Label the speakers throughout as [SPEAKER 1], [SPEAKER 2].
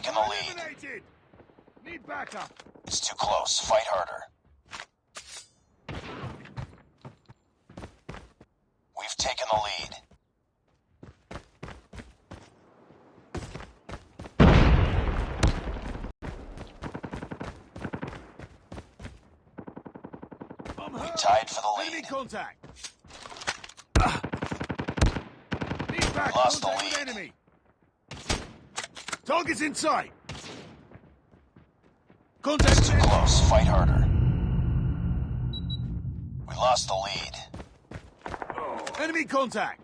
[SPEAKER 1] taken the lead.
[SPEAKER 2] Eliminated. Need backup.
[SPEAKER 1] It's too close. Fight harder. We've taken the lead. We tied for the
[SPEAKER 2] Enemy
[SPEAKER 1] lead.
[SPEAKER 2] contact. Need back.
[SPEAKER 1] We lost the
[SPEAKER 2] Contact with
[SPEAKER 1] lead.
[SPEAKER 2] enemy. Target's in sight. Contact
[SPEAKER 1] It's
[SPEAKER 2] with
[SPEAKER 1] too
[SPEAKER 2] enemy.
[SPEAKER 1] close. Fight harder. We lost the lead.
[SPEAKER 2] Enemy contact.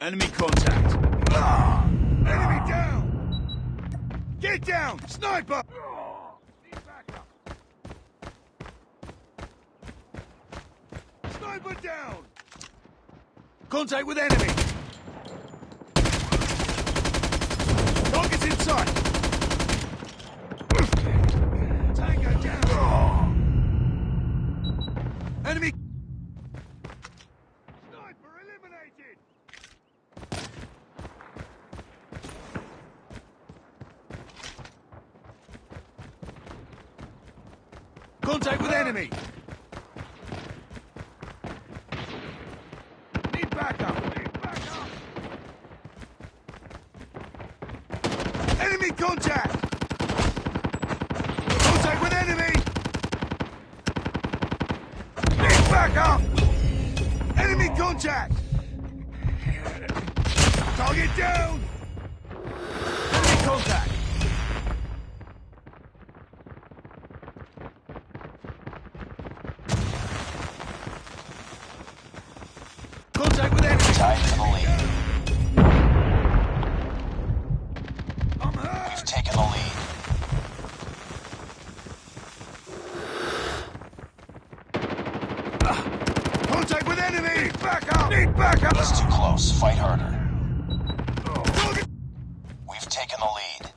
[SPEAKER 2] Enemy contact. Enemy down. Get down. Sniper. Need backup. Sniper down. Contact with enemy. Target's in sight. Tango down. Enemy. Sniper eliminated. Contact with enemy. Need backup. Need backup. Enemy contact. Contact with enemy. Need backup. Enemy contact. Target down. Enemy contact. Contact with enemy.
[SPEAKER 1] Tied for the lead.
[SPEAKER 2] I'm hurt.
[SPEAKER 1] We've taken the lead.
[SPEAKER 2] Contact with enemy. Need backup. Need backup.
[SPEAKER 1] It's too close. Fight harder.
[SPEAKER 2] Target.
[SPEAKER 1] We've taken the lead.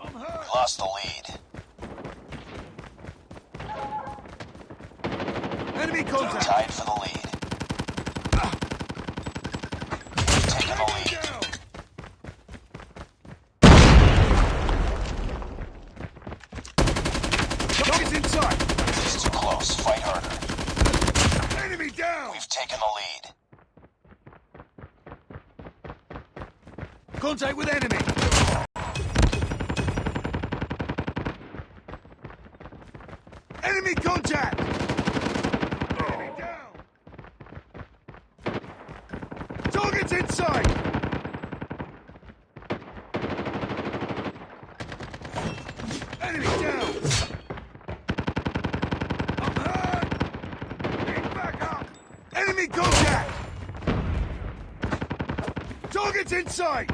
[SPEAKER 2] I'm hurt.
[SPEAKER 1] We lost the lead.
[SPEAKER 2] Enemy contact.
[SPEAKER 1] Tied for the lead. We've taken the
[SPEAKER 2] Tango
[SPEAKER 1] lead.
[SPEAKER 2] down. Target's in sight.
[SPEAKER 1] It's too close. Fight harder.
[SPEAKER 2] Enemy down.
[SPEAKER 1] We've taken the lead.
[SPEAKER 2] Contact with enemy. Enemy contact. Enemy down. Target's in sight. Enemy down. I'm hurt. Need backup. Enemy contact. Target's in sight.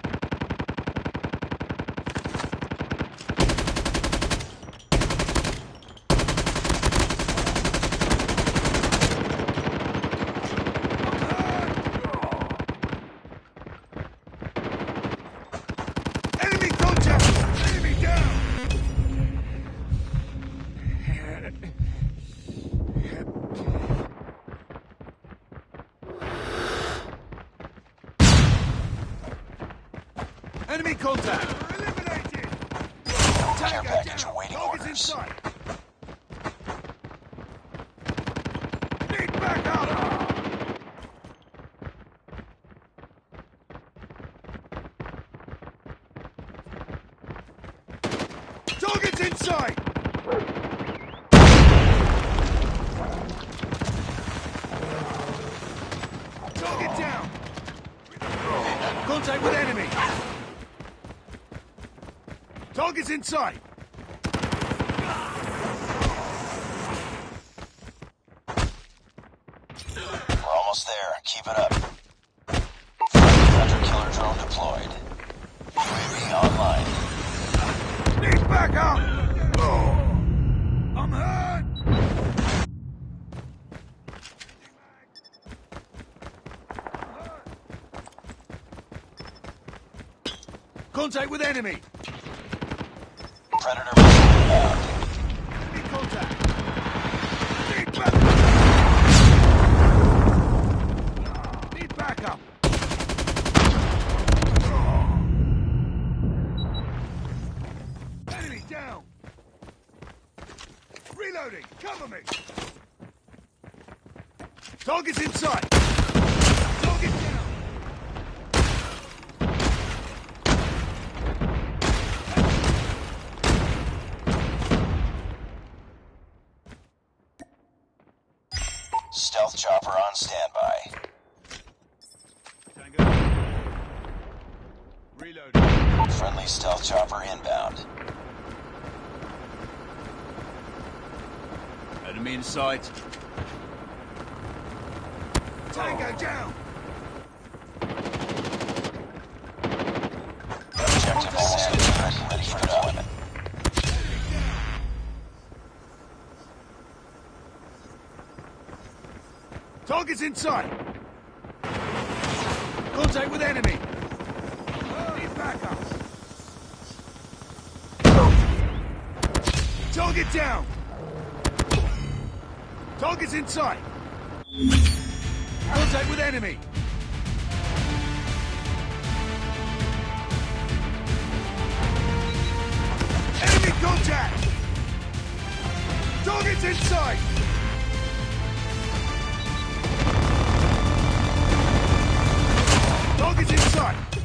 [SPEAKER 2] Enemy contact! Enemy down! Enemy contact! Eliminated!
[SPEAKER 1] Care
[SPEAKER 2] Tango
[SPEAKER 1] package
[SPEAKER 2] down!
[SPEAKER 1] awaiting
[SPEAKER 2] Target's in
[SPEAKER 1] orders.
[SPEAKER 2] sight! Need backup! Target's in sight! Target down! Contact with enemy! Target's in sight!
[SPEAKER 1] We're almost there. Keep it up. Friendly hunter-killer drone deployed. UAV online.
[SPEAKER 2] Need backup! I'm hurt! Contact with enemy!
[SPEAKER 1] Predator missile inbound.
[SPEAKER 2] Enemy contact! Need backup! Need backup! Reloading! Cover me! Target's in sight! Target down!
[SPEAKER 1] Stealth chopper on standby.
[SPEAKER 2] Tango. Reloading.
[SPEAKER 1] Friendly stealth chopper inbound.
[SPEAKER 2] Enemy in sight. Tango down!
[SPEAKER 1] Objective almost ready for deployment.
[SPEAKER 2] Target's in sight! Contact with enemy! Need backup! Target down! Target's in sight! Contact with enemy! Enemy contact! Target's in sight! Target's in sight!